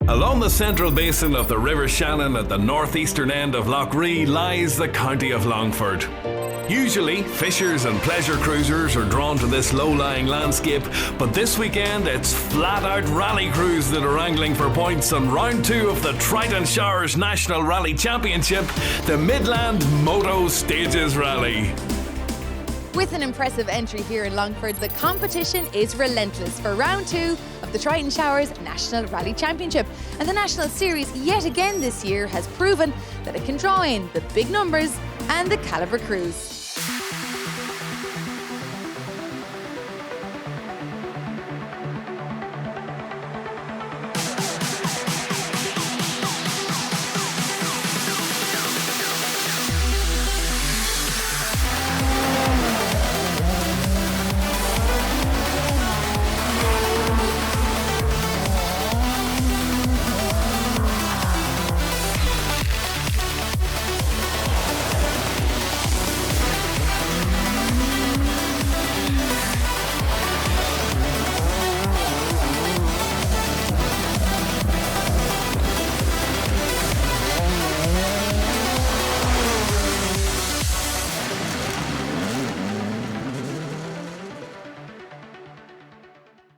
Along the central basin of the River Shannon at the northeastern end of Lough Ree lies the county of Longford. Usually, fishers and pleasure cruisers are drawn to this low-lying landscape, but this weekend it's flat-out rally crews that are angling for points on round 2 of the Triton Showers National Rally Championship, the Midland Moto Stages Rally. With an impressive entry here in Longford, the competition is relentless for round 2 of the Triton Showers National Rally Championship. And the National Series yet again this year has proven that it can draw in the big numbers and the calibre crews.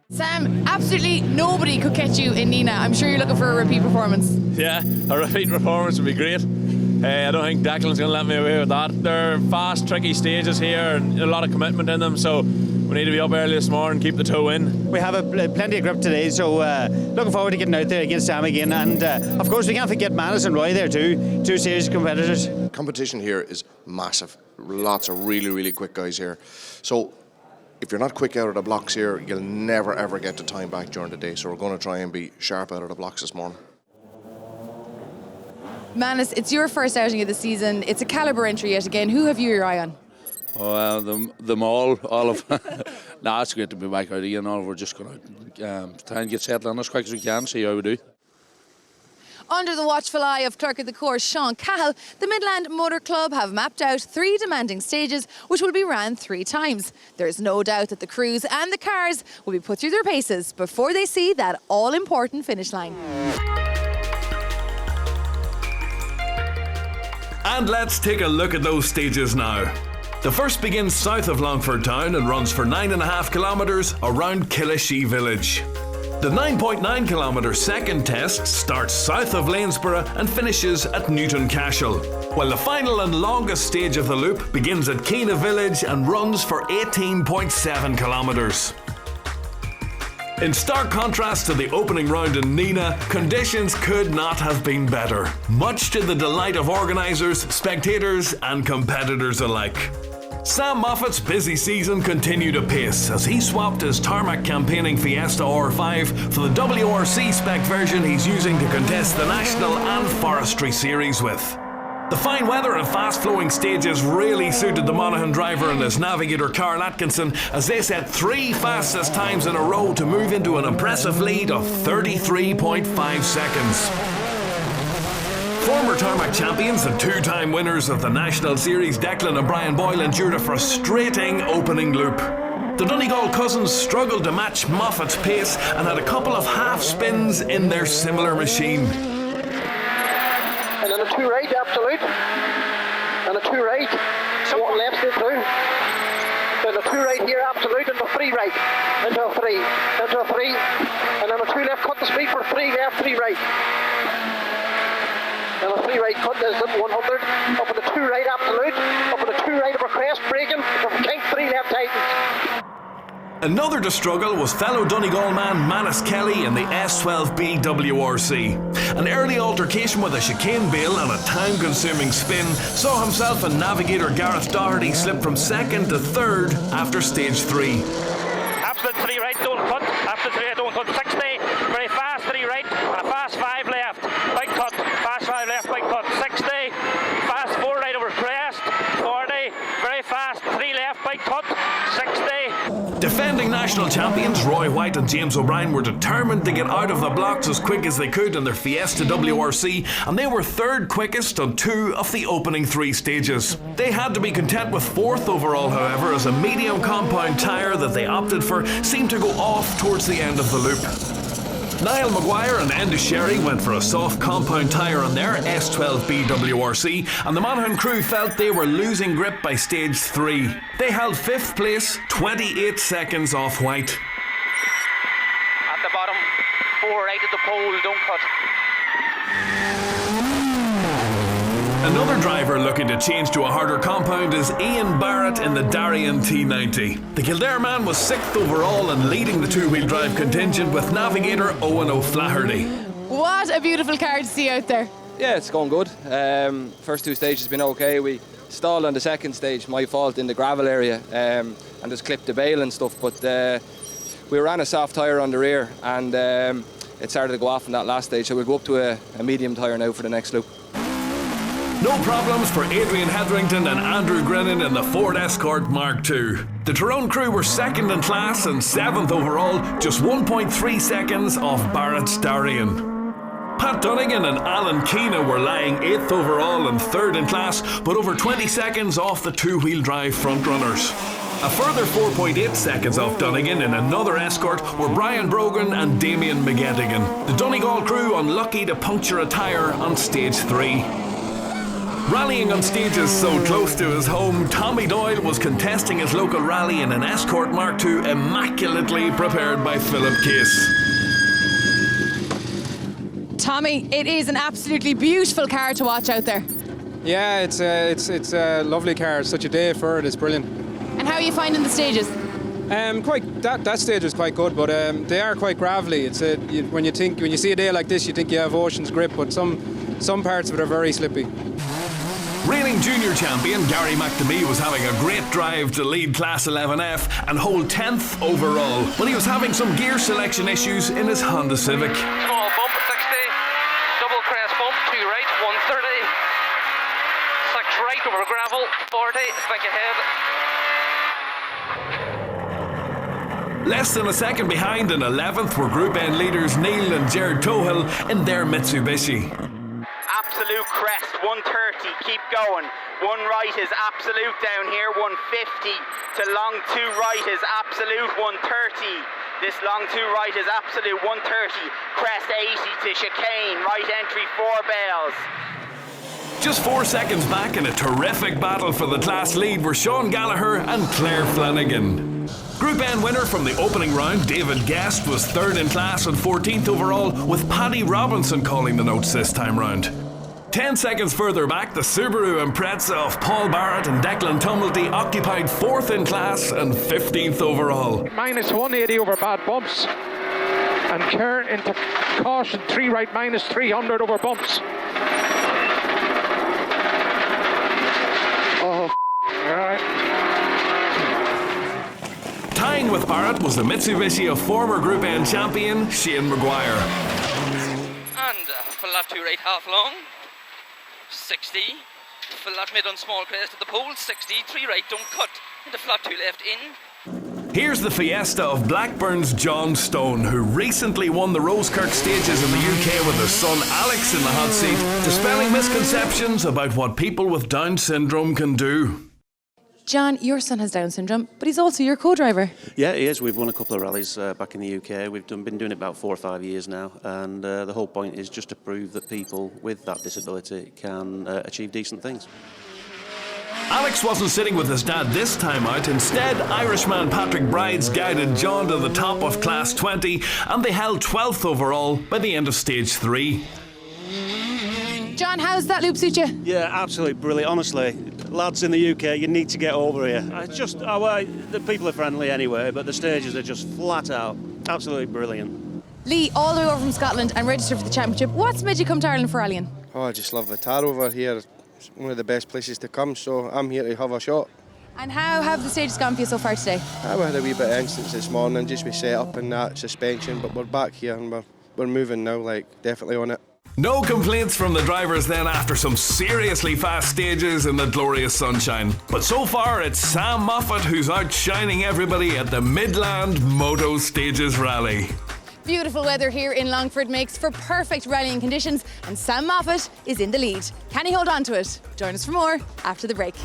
Sam, absolutely nobody could catch you in Nina. I'm sure you're looking for a repeat performance. Yeah, a repeat performance would be great. I don't think Declan's going to let me away with that. They're fast, tricky stages here and a lot of commitment in them, so we need to be up early this morning and keep the toe in. We have plenty of grip today, so looking forward to getting out there against Sam again. And of course, we can't forget Manus and Roy there too, 2 serious competitors. Competition here is massive. Lots of really, really quick guys here. So if you're not quick out of the blocks here, you'll never ever get the time back during the day. So we're going to try and be sharp out of the blocks this morning. Manus, it's your first outing of the season. It's a calibre entry yet again. Who have you your eye on? Oh, them all of nah, it's great to be back out again. We're just going to try and get settled in as quick as we can, see how we do. Under the watchful eye of Clerk of the Course Sean Cahill, the Midland Motor Club have mapped out 3 demanding stages which will be ran 3 times. There's no doubt that the crews and the cars will be put through their paces before they see that all-important finish line. And let's take a look at those stages now. The first begins south of Longford town and runs for 9.5 kilometres around Killashee village. The 9.9 kilometre second test starts south of Lanesborough and finishes at Newton Cashel, while the final and longest stage of the loop begins at Keena village and runs for 18.7 kilometres. In stark contrast to the opening round in Nina, conditions could not have been better, much to the delight of organisers, spectators and competitors alike. Sam Moffat's busy season continued apace as he swapped his tarmac campaigning Fiesta R5 for the WRC spec version he's using to contest the National and Forestry Series with. The fine weather and fast-flowing stages really suited the Monaghan driver and his navigator Carl Atkinson as they set 3 fastest times in a row to move into an impressive lead of 33.5 seconds. Former tarmac champions and 2-time winners of the National Series, Declan and Brian Boyle, endured a frustrating opening loop. The Donegal cousins struggled to match Moffat's pace and had a couple of half spins in their similar machine. And then a 2 right, absolute. And a 2 right. So 1 left straight through. Then a 2 right here, absolute, and a 3 right. Into a 3. Into a 3. And then a 2 left, cut the speed for 3 left, 3 right. And a 3 right cut is at 100. Up with a 2 right absolute. Up with a 2 right over crest braking. From Kink 3 left Titans. Another to struggle was fellow Donegal man Manus Kelly in the S12B WRC. An early altercation with a chicane bail and a time-consuming spin saw himself and navigator Gareth Doherty slip from 2nd to 3rd after stage 3. Absolute 3 right, don't cut. Absolute 3 right, don't cut. 60, very fast 3 right, and a fast 5 left. Big cut, fast 5 left, big cut. 60, fast 4 right over crest. 40, very fast 3 left, big cut. 60. Defending national champions Roy White and James O'Brien were determined to get out of the blocks as quick as they could in their Fiesta WRC, and they were 3rd quickest on 2 of the opening 3 stages. They had to be content with 4th overall, however, as a medium compound tyre that they opted for seemed to go off towards the end of the loop. Niall Maguire and Enda Sherry went for a soft compound tyre on their S12B WRC, and the Monaghan crew felt they were losing grip by stage 3. They held 5th place, 28 seconds off White. At the bottom, 4 out of the pole, don't cut. Another driver looking to change to a harder compound is Ian Barrett in the Darien T90. The Kildare man was 6th overall and leading the two-wheel drive contingent with navigator Owen O'Flaherty. What a beautiful car to see out there. Yeah, it's going good. First 2 stages have been okay. We stalled on the second stage, my fault, in the gravel area, and just clipped the bail and stuff. But we ran a soft tyre on the rear, and it started to go off in that last stage. So we'll go up to a medium tyre now for the next loop. No problems for Adrian Hetherington and Andrew Grennan in the Ford Escort Mark II. The Tyrone crew were 2nd in class and 7th overall, just 1.3 seconds off Barrett's Darien. Pat Dunnigan and Alan Keena were lying 8th overall and 3rd in class, but over 20 seconds off the two-wheel drive frontrunners. A further 4.8 seconds off Dunnigan in another Escort were Brian Brogan and Damien McGettigan. The Donegal crew unlucky to puncture a tyre on stage 3. Rallying on stages so close to his home, Tommy Doyle was contesting his local rally in an Escort Mark II immaculately prepared by Philip Case. Tommy, it is an absolutely beautiful car to watch out there. Yeah, it's a lovely car. It's such a day for it. It's brilliant. And how are you finding the stages? That stage is quite good, but they are quite gravelly. It's when you see a day like this, you think you have ocean's grip, but some parts of it are very slippy. Reigning junior champion Gary McNamee was having a great drive to lead Class 11F and hold 10th overall, but he was having some gear selection issues in his Honda Civic. Small bump at 60, double crest bump, 2 right, 130, 6 right over gravel, 40, think ahead. Less than a second behind in 11th were Group N leaders Neil and Jared Tohill in their Mitsubishi. Absolute crest, 130, keep going. 1 right is absolute down here, 150 to long 2 right is absolute, 130. This long 2 right is absolute, 130. Crest 80 to chicane, right entry 4 bails. Just 4 seconds back in a terrific battle for the class lead were Sean Gallagher and Claire Flanagan. Group N winner from the opening round, David Guest, was 3rd in class and 14th overall, with Paddy Robinson calling the notes this time round. 10 seconds further back, the Subaru Impreza of Paul Barrett and Declan Tumblety occupied 4th in class and 15th overall. Minus 180 over bad bumps. And Kern into caution, 3 right, minus 300 over bumps. Oh, alright. Tying with Barrett was the Mitsubishi of former Group N champion Shane Maguire. And flat 2 right half long, 60, flat mid on small crest at the pole, 60, 3 right don't cut, into flat 2 left in. Here's the Fiesta of Blackburn's John Stone, who recently won the Rosekirk stages in the UK with his son Alex in the hot seat, dispelling misconceptions about what people with Down syndrome can do. John, your son has Down syndrome, but he's also your co-driver. Yeah, he is. We've won a couple of rallies back in the UK. We've been doing it about 4 or 5 years now, and the whole point is just to prove that people with that disability can achieve decent things. Alex wasn't sitting with his dad this time out. Instead, Irishman Patrick Brides guided John to the top of Class 20, and they held 12th overall by the end of Stage 3. John, how's that loop suit you? Yeah, absolutely brilliant. Honestly, lads in the UK, you need to get over here. It's just, the people are friendly anyway, but the stages are just flat out. Absolutely brilliant. Lee, all the way over from Scotland and registered for the championship. What's made you come to Ireland for rallying? Oh, I just love the tar over here. It's one of the best places to come, so I'm here to have a shot. And how have the stages gone for you so far today? We had a wee bit of incidents this morning, just with set up and that, suspension, but we're back here and we're moving now, definitely on it. No complaints from the drivers then after some seriously fast stages in the glorious sunshine. But so far it's Sam Moffat who's outshining everybody at the Midland Moto Stages Rally. Beautiful weather here in Longford makes for perfect rallying conditions, and Sam Moffat is in the lead. Can he hold on to it? Join us for more after the break.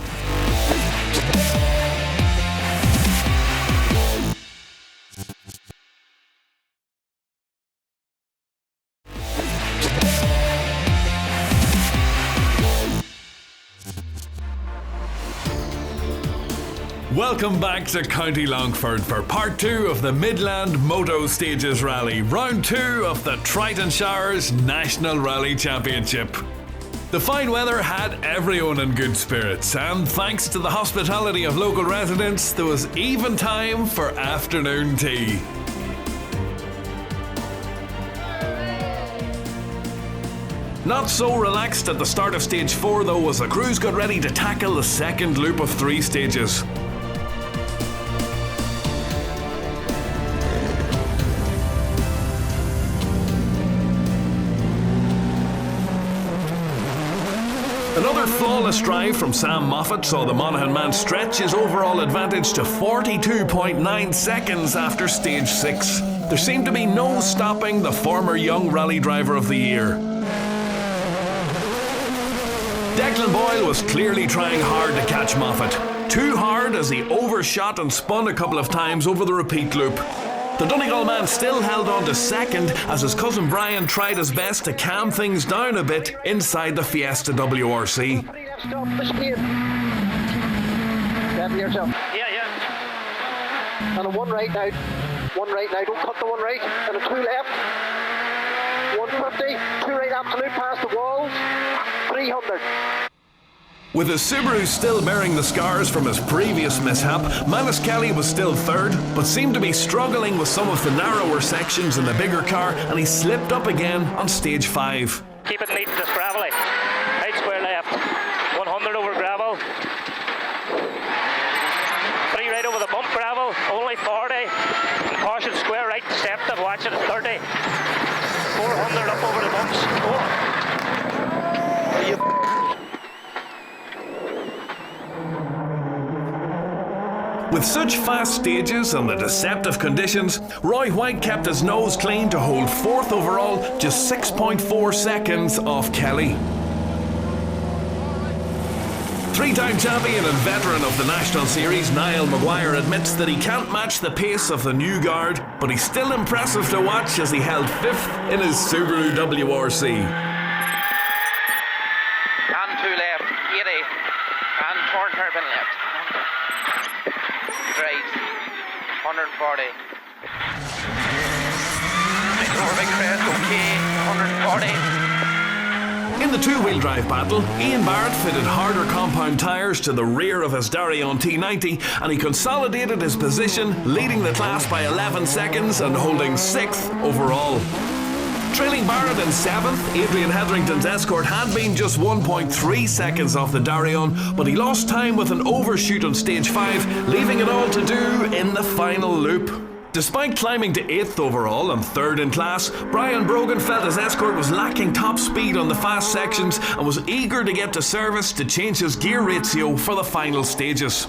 Welcome back to County Longford for part 2 of the Midland Moto Stages Rally, round 2 of the Triton Showers National Rally Championship. The fine weather had everyone in good spirits, and thanks to the hospitality of local residents, there was even time for afternoon tea. Not so relaxed at the start of stage 4 though, as the crews got ready to tackle the second loop of 3 stages. Another flawless drive from Sam Moffat saw the Monaghan man stretch his overall advantage to 42.9 seconds after stage 6. There seemed to be no stopping the former Young Rally Driver of the Year. Declan Boyle was clearly trying hard to catch Moffat. Too hard as he overshot and spun a couple of times over the repeat loop. The Donegal man still held on to second as his cousin Brian tried his best to calm things down a bit inside the Fiesta WRC. Stop the speed. Get yourself. Yeah. And a one right now. One right now. Don't cut the one right. And a 2 left. 150. 2 right absolute past the walls. 300. With his Subaru still bearing the scars from his previous mishap, Manus Kelly was still third, but seemed to be struggling with some of the narrower sections in the bigger car, and he slipped up again on stage 5. Keep it neat, just gravelly. Right square left. 100 over gravel. 3 right over the bump gravel. Only 40. And caution square right, deceptive. Watch it at 30. 400 up over the bumps. Oh. With such fast stages and the deceptive conditions, Roy White kept his nose clean to hold 4th overall, just 6.4 seconds off Kelly. 3-time champion and veteran of the National Series, Niall Maguire admits that he can't match the pace of the new guard, but he's still impressive to watch as he held 5th in his Subaru WRC. And 2 left, 80, and turn hairpin left. Right, 140. Over big crest, okay, 140. In the two-wheel drive battle, Ian Barrett fitted harder compound tyres to the rear of his Darrion T90, and he consolidated his position, leading the class by 11 seconds and holding 6th overall. Trailing Barrett in 7th, Adrian Hetherington's Escort had been just 1.3 seconds off the Darrion, but he lost time with an overshoot on stage 5, leaving it all to do in the final loop. Despite climbing to 8th overall and 3rd in class, Brian Brogan felt his Escort was lacking top speed on the fast sections and was eager to get to service to change his gear ratio for the final stages.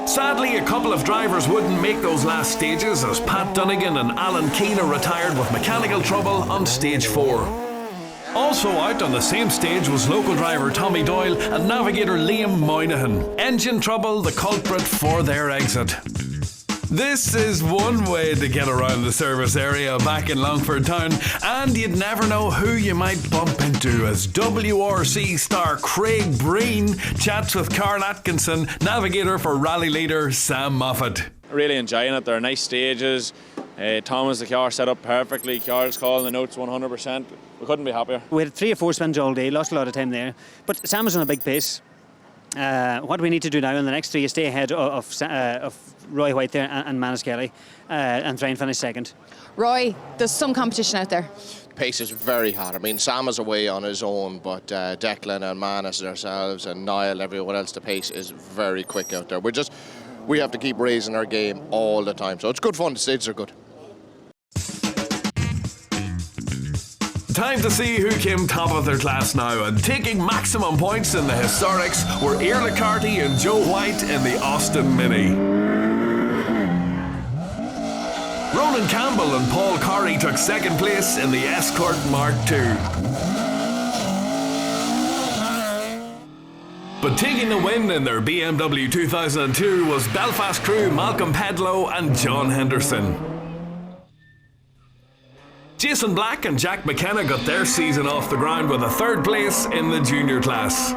Sadly, a couple of drivers wouldn't make those last stages as Pat Dunnigan and Alan Keena retired with mechanical trouble on stage 4. Also out on the same stage was local driver Tommy Doyle and navigator Liam Moynihan. Engine trouble the culprit for their exit. This is one way to get around the service area back in Longford Town, and you'd never know who you might bump into as WRC star Craig Breen chats with Carl Atkinson, navigator for rally leader Sam Moffat. Really enjoying it. They're nice stages. Thomas, the car set up perfectly. Carl's calling the notes 100%. We couldn't be happier. We had 3 or 4 spins all day, lost a lot of time there, but Sam was on a big pace. What do we need to do now in the next 3 is stay ahead of Roy White there and Manus Kelly and try and finish second. Roy, there's some competition out there. Pace is very hard. I mean, Sam is away on his own, but Declan and Manus ourselves and Niall, everyone else, the pace is very quick out there. We have to keep raising our game all the time. So it's good fun. The stages are good. Time to see who came top of their class now, and taking maximum points in the historics were Iarla Carty and Joe White in the Austin Mini. Ronan Campbell and Paul Corrie took second place in the Escort Mark II. But taking the win in their BMW 2002 was Belfast crew Malcolm Pedlow and John Henderson. Jason Black and Jack McKenna got their season off the ground with a 3rd place in the junior class.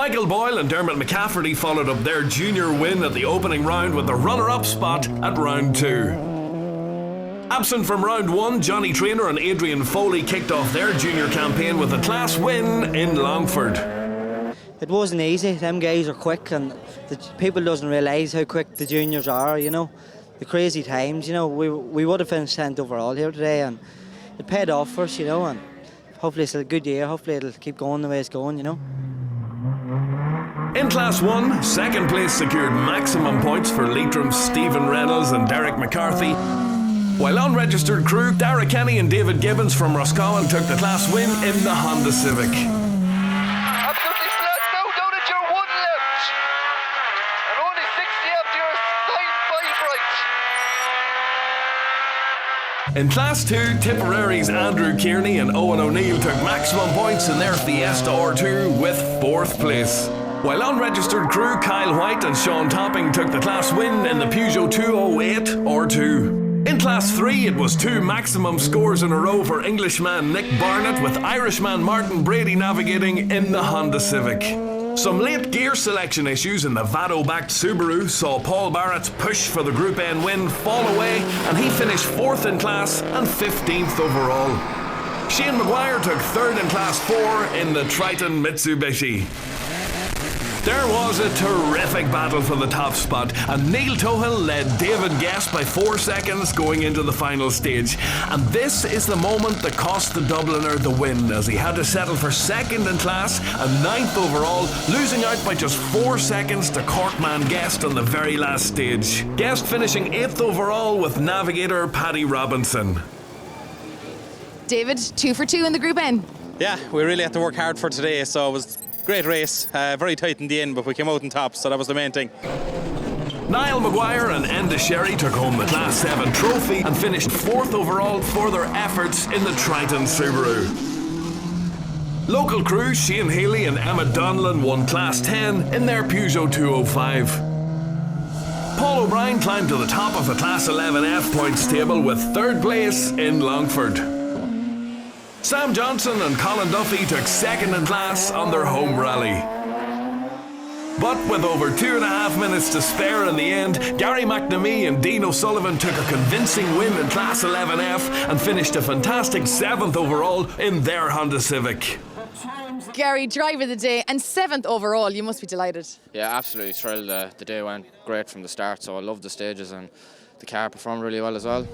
Michael Boyle and Dermot McCafferty followed up their junior win at the opening round with the runner-up spot at round 2. Absent from round 1, Johnny Traynor and Adrian Foley kicked off their junior campaign with a class win in Longford. It wasn't easy. Them guys are quick, and the people doesn't realise how quick the juniors are, you know. The crazy times, you know. We would have finished 10th overall here today, and it paid off for us, you know, and hopefully it's a good year. Hopefully it'll keep going the way it's going, you know. In Class 1, second place secured maximum points for Leitrim's Stephen Reynolds and Derek McCarthy, while unregistered crew Dara Kenny and David Gibbons from Roscommon took the class win in the Honda Civic. Absolutely flat now, down at your 1 left. And only 60 after your sign 5 right. In Class 2, Tipperary's Andrew Kearney and Owen O'Neill took maximum points in their Fiesta R2 with 4th place. While unregistered crew Kyle White and Sean Topping took the class win in the Peugeot 208 R2. In Class 3, it was 2 maximum scores in a row for Englishman Nick Barnett, with Irishman Martin Brady navigating in the Honda Civic. Some late gear selection issues in the Vado-backed Subaru saw Paul Barrett's push for the Group N win fall away, and he finished 4th in class and 15th overall. Shane Maguire took 3rd in Class 4 in the Triton Mitsubishi. There was a terrific battle for the top spot, and Neil Tohill led David Guest by 4 seconds going into the final stage. And this is the moment that cost the Dubliner the win, as he had to settle for 2nd in class and 9th overall, losing out by just 4 seconds to Corkman Guest on the very last stage. Guest finishing 8th overall with navigator Paddy Robinson. David, 2 for 2 in the Group N. Yeah, we really had to work hard for today, so it was great race, very tight in the end, but we came out on top, so that was the main thing. Niall Maguire and Enda Sherry took home the Class 7 trophy and finished 4th overall for their efforts in the Triton Subaru. Local crew Shane Healy and Emma Donlan won Class 10 in their Peugeot 205. Paul O'Brien climbed to the top of the Class 11F points table with 3rd place in Longford. Sam Johnson and Colin Duffy took 2nd in class on their home rally. But with over 2.5 minutes to spare in the end, Gary McNamee and Dean O'Sullivan took a convincing win in Class 11F and finished a fantastic 7th overall in their Honda Civic. Gary, driver of the day and 7th overall. You must be delighted. Yeah, absolutely thrilled. The day went great from the start, so I loved the stages and the car performed really well as well.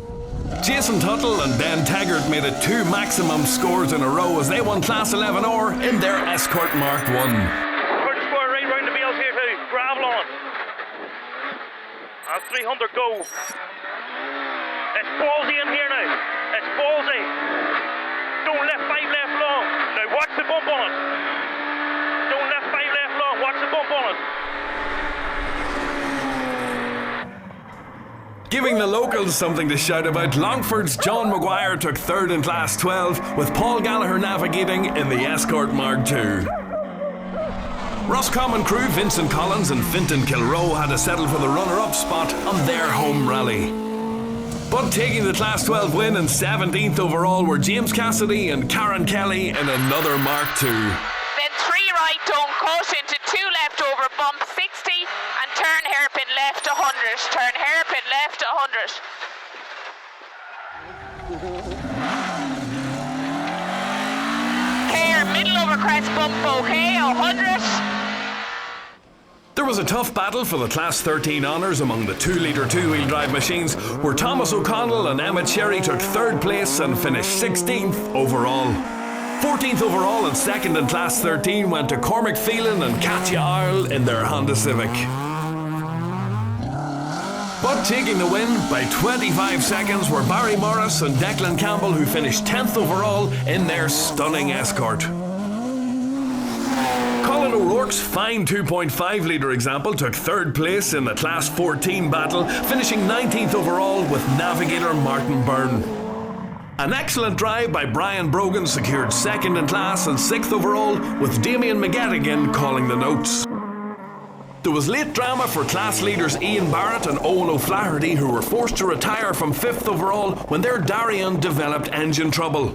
Jason Tuttle and Ben Taggart made it 2 maximum scores in a row as they won Class 11R in their Escort Mark 1. First square right round the wheels here too. Gravel on. And 300 go. It's ballsy in here now. It's ballsy. Don't left 5 left long. Now watch the bump on it. Don't left 5 left long. Watch the bump on it. Giving the locals something to shout about, Longford's John Maguire took 3rd in Class 12, with Paul Gallagher navigating in the Escort Mark 2. Roscommon crew Vincent Collins and Fintan Kilroe had to settle for the runner-up spot on their home rally. But taking the Class 12 win and 17th overall were James Cassidy and Karen Kelly in another Mark 2. Then 3 right, don't cut into 2 left over bump 60 and turn hairpin left 100. Turn hairpin left 100. Care, middle over crest bump, okay, 100. There was a tough battle for the Class 13 honours among the 2-litre 2-wheel drive machines, where Thomas O'Connell and Emmett Sherry took 3rd place and finished 16th overall. 14th overall and 2nd in Class 13 went to Cormac Phelan and Katya Earle in their Honda Civic. But taking the win by 25 seconds were Barry Morris and Declan Campbell, who finished 10th overall in their stunning Escort. Colin O'Rourke's fine 2.5-litre example took 3rd place in the Class 14 battle, finishing 19th overall with navigator Martin Byrne. An excellent drive by Brian Brogan secured 2nd in class and 6th overall, with Damien McGettigan calling the notes. There was late drama for class leaders Ian Barrett and Owen O'Flaherty, who were forced to retire from 5th overall when their Darien developed engine trouble.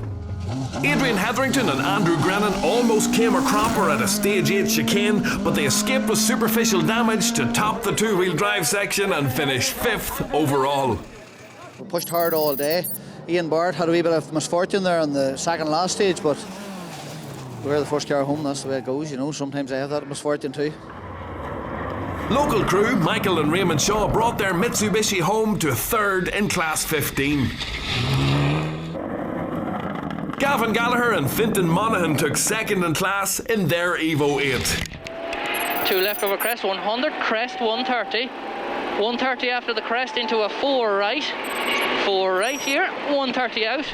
Adrian Hetherington and Andrew Grennan almost came a cropper at a stage 8 chicane, but they escaped with superficial damage to top the two-wheel drive section and finish 5th overall. We pushed hard all day. Ian Bart had a wee bit of misfortune there on the second last stage, but we were the first car home. That's the way it goes, you know. Sometimes I have that misfortune too. Local crew Michael and Raymond Shaw brought their Mitsubishi home to 3rd in Class 15. Gavin Gallagher and Fintan Monaghan took 2nd in class in their Evo 8. 2 left over crest, 100, crest 130. 130 after the crest into a 4 right. 4 right here, 130 out.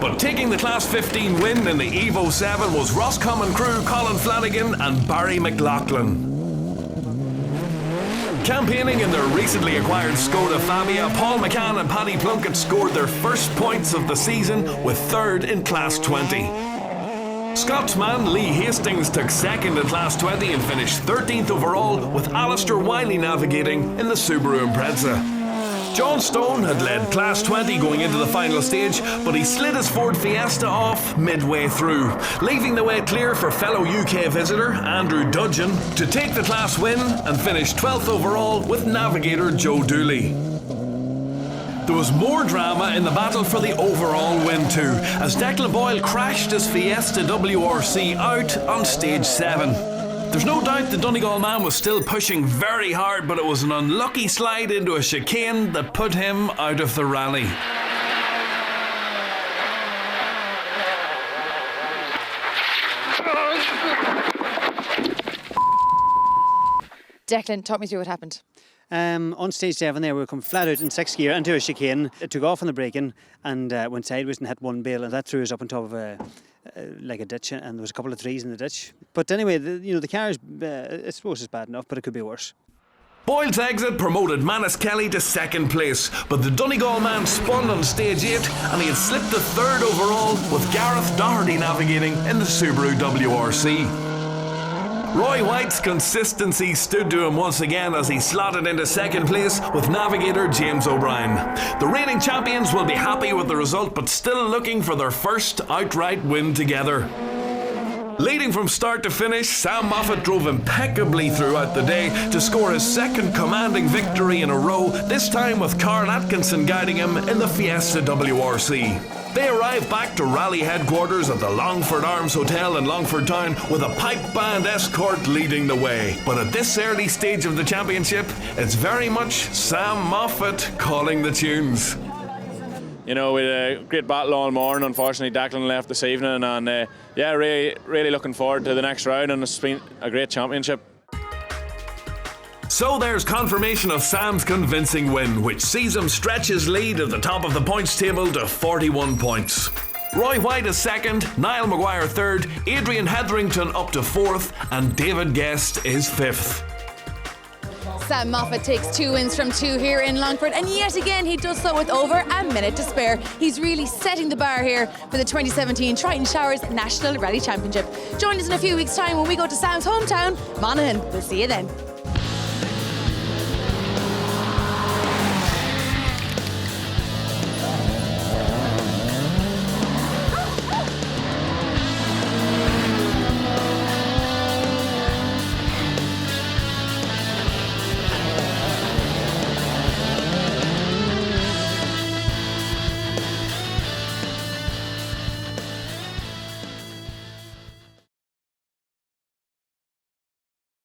But taking the Class 15 win in the Evo 7 was Roscommon crew Colin Flanagan and Barry McLaughlin. Campaigning in their recently acquired Skoda Fabia, Paul McCann and Paddy Plunkett scored their first points of the season with 3rd in Class 20. Scotsman Lee Hastings took 2nd in Class 20 and finished 13th overall, with Alistair Wiley navigating in the Subaru Impreza. John Stone had led Class 20 going into the final stage, but he slid his Ford Fiesta off midway through, leaving the way clear for fellow UK visitor Andrew Dudgeon to take the class win and finish 12th overall with navigator Joe Dooley. There was more drama in the battle for the overall win too, as Declan Boyle crashed his Fiesta WRC out on stage 7. There's no doubt the Donegal man was still pushing very hard, but it was an unlucky slide into a chicane that put him out of the rally. Declan, talk me through what happened. On stage 7 there, we come flat out in 6th gear into a chicane. It took off on the braking and went sideways and hit one bale, and that threw us up on top of like a ditch, and there was a couple of trees in the ditch. But anyway, the car is, I suppose it's bad enough, but it could be worse. Boyle's exit promoted Manus Kelly to 2nd place, but the Donegal man spun on stage 8 and he had slipped to 3rd overall, with Gareth Doherty navigating in the Subaru WRC. Roy White's consistency stood to him once again as he slotted into 2nd place with navigator James O'Brien. The reigning champions will be happy with the result, but still looking for their first outright win together. Leading from start to finish, Sam Moffat drove impeccably throughout the day to score his 2nd commanding victory in a row, this time with Carl Atkinson guiding him in the Fiesta WRC. They arrived back to rally headquarters at the Longford Arms Hotel in Longford Town with a pipe band escort leading the way. But at this early stage of the championship, it's very much Sam Moffat calling the tunes. You know, we had a great battle all morning. Unfortunately, Declan left this evening, and yeah, really looking forward to the next round, and it's been a great championship. So there's confirmation of Sam's convincing win, which sees him stretch his lead at the top of the points table to 41 points. Roy White is 2nd, Niall Maguire 3rd, Adrian Hetherington up to 4th, and David Guest is 5th. Sam Moffat takes 2 wins from 2 here in Longford, and yet again he does so with over a minute to spare. He's really setting the bar here for the 2017 Triton Showers National Rally Championship. Join us in a few weeks' time when we go to Sam's hometown, Monaghan. We'll see you then.